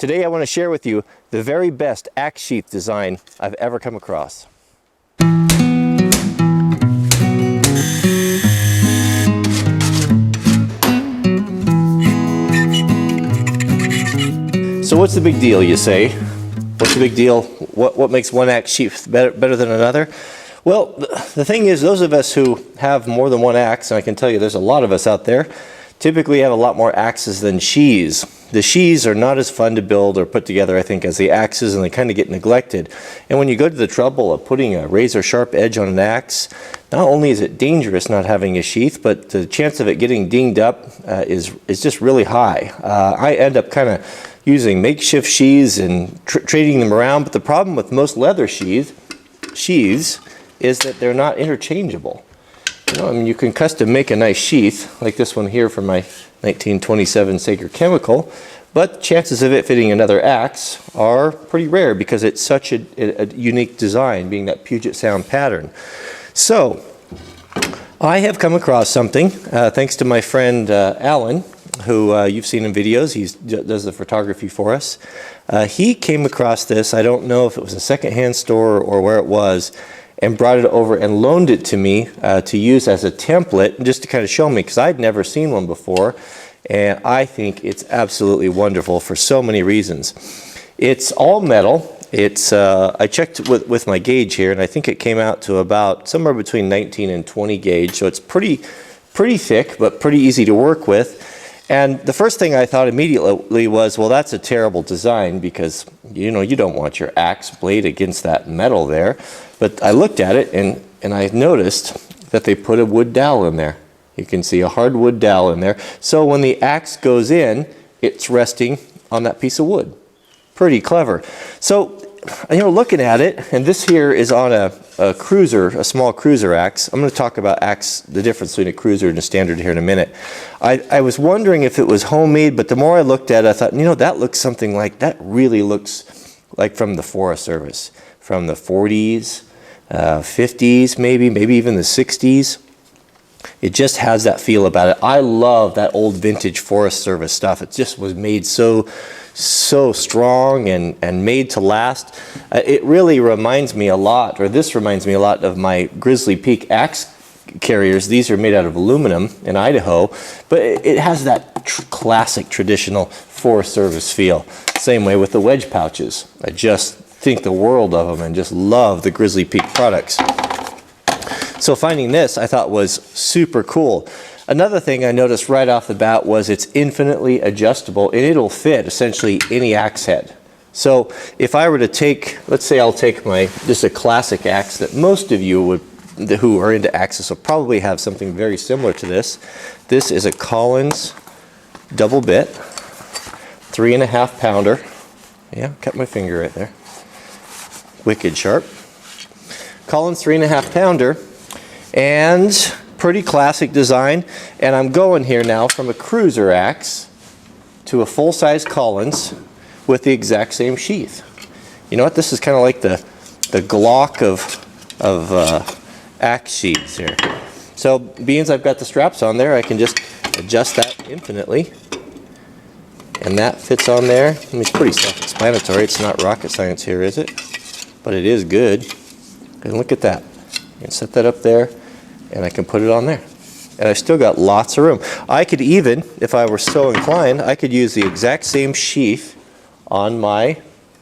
Today I want to share with you the very best axe sheath design I've ever come across. So what's the big deal, you say? What's the big deal? What makes one axe sheath better than another? Well, the thing is, those of us who have more than one axe, and I can tell you there's a lot of us out there, typically have a lot more axes than sheaths. The sheaths are not as fun to build or put together, I think, as the axes, and they kind of get neglected. And when you go to the trouble of putting a razor sharp edge on an axe, not only is it dangerous not having a sheath, but the chance of it getting dinged up is just really high. I end up kind of using makeshift sheaths and trading them around, but the problem with most leather sheaths is that they're not interchangeable. You know, I mean, you can custom make a nice sheath, like this one here from my 1927 Sager Chemical, but chances of it fitting another axe are pretty rare because it's such a unique design, being that Puget Sound pattern. So, I have come across something, thanks to my friend Alan, who you've seen in videos. He does the photography for us. He came across this, I don't know if it was a secondhand store or where it was, and brought it over and loaned it to me to use as a template, just to kind of show me, because I'd never seen one before, and I think it's absolutely wonderful for so many reasons. It's all metal. It's I checked with my gauge here, and I think it came out to about somewhere between 19 and 20 gauge, so it's pretty thick, but pretty easy to work with. And the first thing I thought immediately was, well, that's a terrible design, because you know, you don't want your axe blade against that metal there. But I looked at it and I noticed that they put a wood dowel in there. You can see a hardwood dowel in there. So when the axe goes in, it's resting on that piece of wood. Pretty clever. So, you know, looking at it, and this here is on a cruiser, a small cruiser axe. I'm going to talk about the difference between a cruiser and a standard here in a minute. I was wondering if it was homemade, but the more I looked at it, I thought, you know, that looks something like, that really looks like from the Forest Service, from the 40s, 50s maybe even the 60s. It just has that feel about it. I love that old vintage Forest Service stuff. It just was made so strong and made to last. It really reminds me a lot, or this reminds me a lot of my Grizzly Peak axe carriers. These are made out of aluminum in Idaho, but it has that classic traditional Forest Service feel. Same way with the wedge pouches. I just think the world of them and just love the Grizzly Peak products. So finding this I thought was super cool. Another thing I noticed right off the bat was it's infinitely adjustable, and it'll fit essentially any axe head. So if I were to take, let's say I'll take just a classic axe that most of you who are into axes will probably have something very similar to this. This is a Collins double bit, 3.5 pounder. Yeah, cut my finger right there. Wicked sharp. Collins 3.5 pounder, and pretty classic design. And I'm going here now from a cruiser axe to a full-size Collins with the exact same sheath. You know what? This is kind of like the Glock of axe sheaths here. So being as I've got the straps on there, I can just adjust that infinitely, and that fits on there. I mean, it's pretty self-explanatory. It's not rocket science here, is it? But it is good. And look at that. You can set that up there, and I can put it on there. And I've still got lots of room. I could even, if I were so inclined, I could use the exact same sheath on my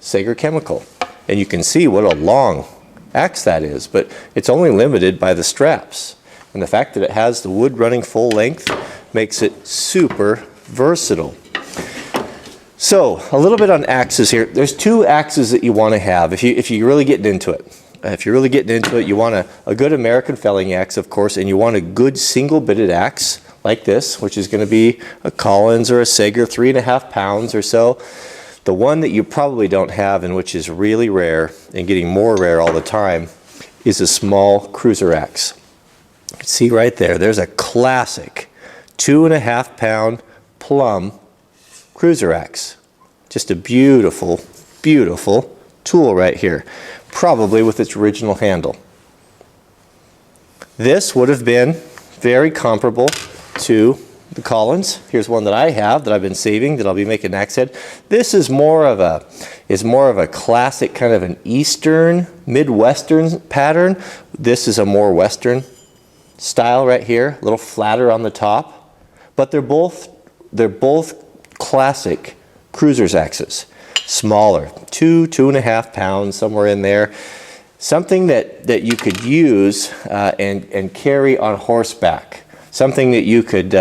Sager Chemical. And you can see what a long axe that is, but it's only limited by the straps. And the fact that it has the wood running full length makes it super versatile. So, a little bit on axes here. There's two axes that you want to have if you're really getting into it. If you're really getting into it, you want a good American felling axe, of course, and you want a good single-bitted axe like this, which is going to be a Collins or a Sager, 3.5 pounds or so. The one that you probably don't have, and which is really rare and getting more rare all the time, is a small cruiser axe. You can see right there, there's a classic 2.5 pound plum cruiser axe. Just a beautiful, beautiful tool right here, probably with its original handle. This would have been very comparable to the Collins. Here's one that I have that I've been saving that I'll be making axe head. This is more of a classic kind of an Eastern, Midwestern pattern. This is a more Western style right here, a little flatter on the top, but they're both classic cruiser's axes. Smaller, 2.5 pounds, somewhere in there. Something that you could use and carry on horseback. Something that you could,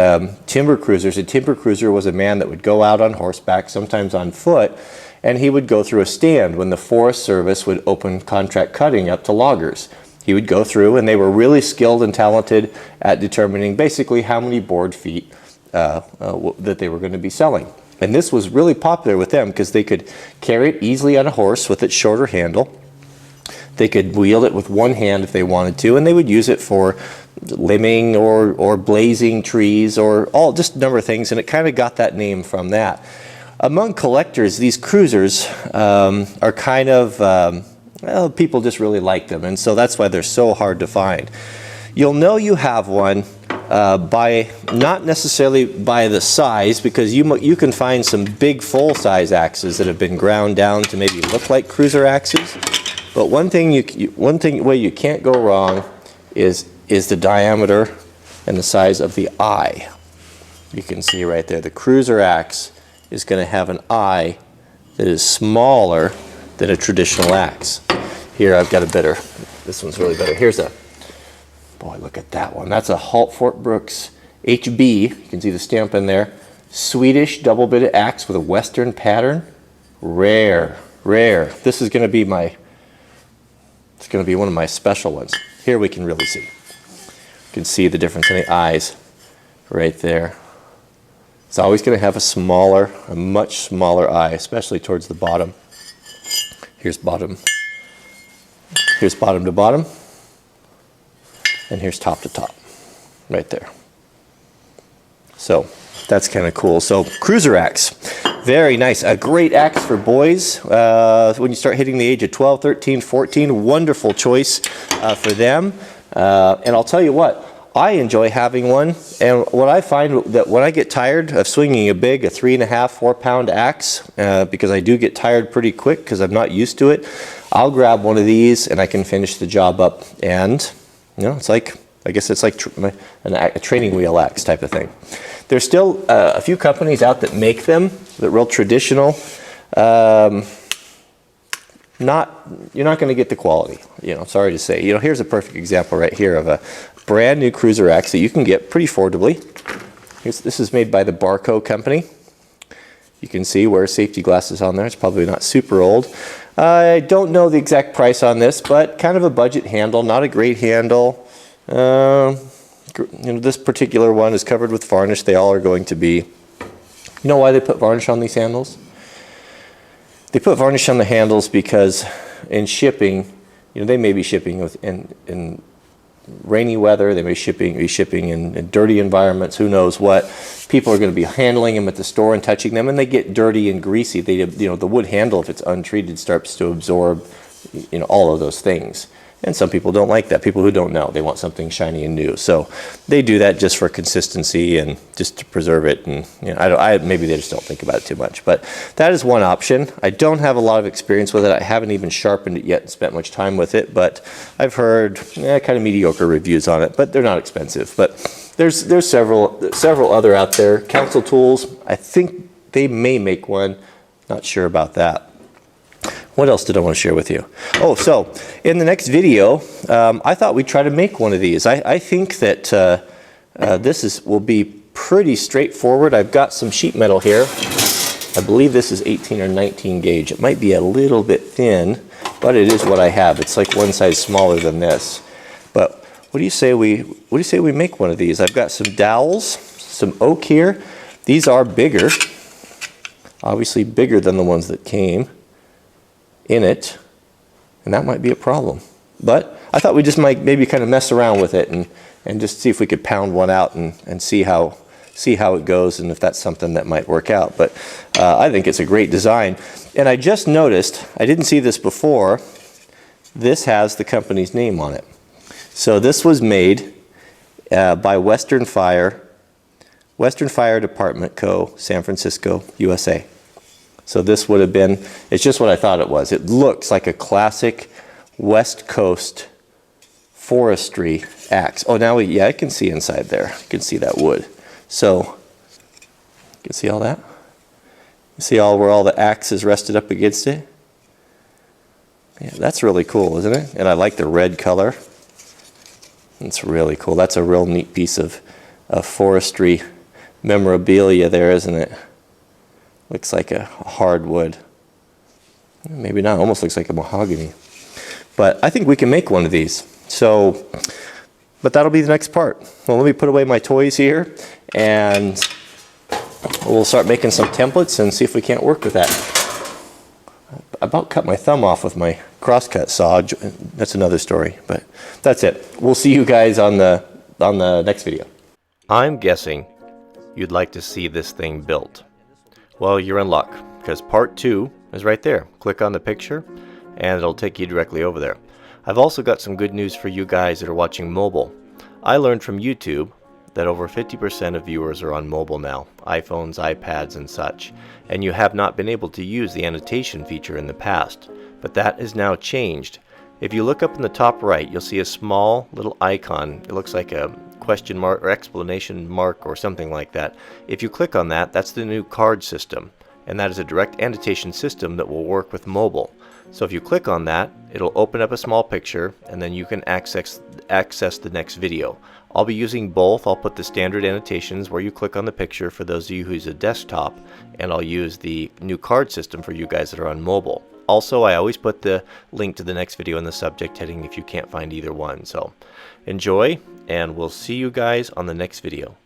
timber cruisers, a timber cruiser was a man that would go out on horseback, sometimes on foot, and he would go through a stand when the Forest Service would open contract cutting up to loggers. He would go through, and they were really skilled and talented at determining basically how many board feet that they were going to be selling. And this was really popular with them because they could carry it easily on a horse with its shorter handle. They could wield it with one hand if they wanted to, and they would use it for limbing or blazing trees or just a number of things, and it kind of got that name from that. Among collectors, these cruisers are kind of, well, people just really like them, and so that's why they're so hard to find. You'll know you have one by not necessarily by the size, because you can find some big full-size axes that have been ground down to maybe look like cruiser axes. But one way you can't go wrong is the diameter and the size of the eye. You can see right there, the cruiser axe is going to have an eye that is smaller than a traditional axe. Here I've got a better, this one's really better. Here's a, boy, look at that one. That's a Halt Fort Brooks HB. You can see the stamp in there. Swedish double-bitted axe with a Western pattern. Rare, rare. This is going to be it's going to be one of my special ones. Here we can really see. You can see the difference in the eyes right there. It's always going to have a much smaller eye, especially towards the bottom. Here's bottom to bottom, and here's top to top, right there. So that's kind of cool. So cruiser axe, very nice. A great axe for boys when you start hitting the age of 12, 13, 14. Wonderful choice for them. And I'll tell you what, I enjoy having one. And what I find that when I get tired of swinging a 3.5, 4 pound axe, because I do get tired pretty quick because I'm not used to it, I'll grab one of these and I can finish the job up. And you know, it's like, I guess it's like a training wheel axe type of thing. There's still a few companies out that make them, that real traditional. You're not going to get the quality. You know, sorry to say. You know, here's a perfect example right here of a brand new cruiser axe that you can get pretty affordably. This is made by the Barco company. You can see wears safety glasses on there. It's probably not super old. I don't know the exact price on this, but kind of a budget handle, not a great handle. You know, this particular one is covered with varnish. They all are going to be. You know why they put varnish on these handles? They put varnish on the handles because in shipping, you know, they may be shipping in rainy weather. They may be shipping in dirty environments. Who knows what? People are going to be handling them at the store and touching them, and they get dirty and greasy. You know, the wood handle, if it's untreated, starts to absorb, you know, all of those things. And some people don't like that. People who don't know, they want something shiny and new. So they do that just for consistency and just to preserve it. And you know, maybe they just don't think about it too much. But that is one option. I don't have a lot of experience with it. I haven't even sharpened it yet and spent much time with it. But I've heard kind of mediocre reviews on it. But they're not expensive. But there's several other out there. Council Tools, I think they may make one. Not sure about that. What else did I want to share with you? Oh, so in the next video, I thought we'd try to make one of these. I think that this will be pretty straightforward. I've got some sheet metal here. I believe this is 18 or 19 gauge. It might be a little bit thin, but it is what I have. It's like one size smaller than this. But what do you say we make one of these? I've got some dowels, some oak here. These are bigger, obviously bigger than the ones that came in it, and that might be a problem. But I thought we just might maybe kind of mess around with it and just see if we could pound one out and see how it goes and if that's something that might work out. But I think it's a great design. And I just noticed, I didn't see this before, this has the company's name on it. So this was made by Western Fire Western Fire Department Co., San Francisco, USA. So this would have been, it's just what I thought it was. It looks like a classic West Coast forestry axe. Oh, now yeah, I can see inside there. You can see that wood. So, you can see all that? You see where all the axe is rested up against it? Yeah, that's really cool, isn't it? And I like the red color. It's really cool. That's a real neat piece of forestry memorabilia there, isn't it? Looks like a hardwood. Maybe not, almost looks like a mahogany. But I think we can make one of these. So, but that'll be the next part. Well, let me put away my toys here, and we'll start making some templates and see if we can't work with that. I about cut my thumb off with my crosscut saw. That's another story, but that's it. We'll see you guys on the next video. I'm guessing you'd like to see this thing built. Well, you're in luck, because part 2 is right there. Click on the picture and it'll take you directly over there. I've also got some good news for you guys that are watching mobile. I learned from YouTube that over 50% of viewers are on mobile now, iPhones, iPads, and such, and you have not been able to use the annotation feature in the past, but that is now changed. If you look up in the top right, you'll see a small little icon. It looks like a question mark or explanation mark or something like that. If you click on that, that's the new card system, and that is a direct annotation system that will work with mobile. So if you click on that, it'll open up a small picture, and then you can access the next video. I'll be using both. I'll put the standard annotations where you click on the picture for those of you who use a desktop, and I'll use the new card system for you guys that are on mobile. Also, I always put the link to the next video in the subject heading if you can't find either one. So enjoy, and we'll see you guys on the next video.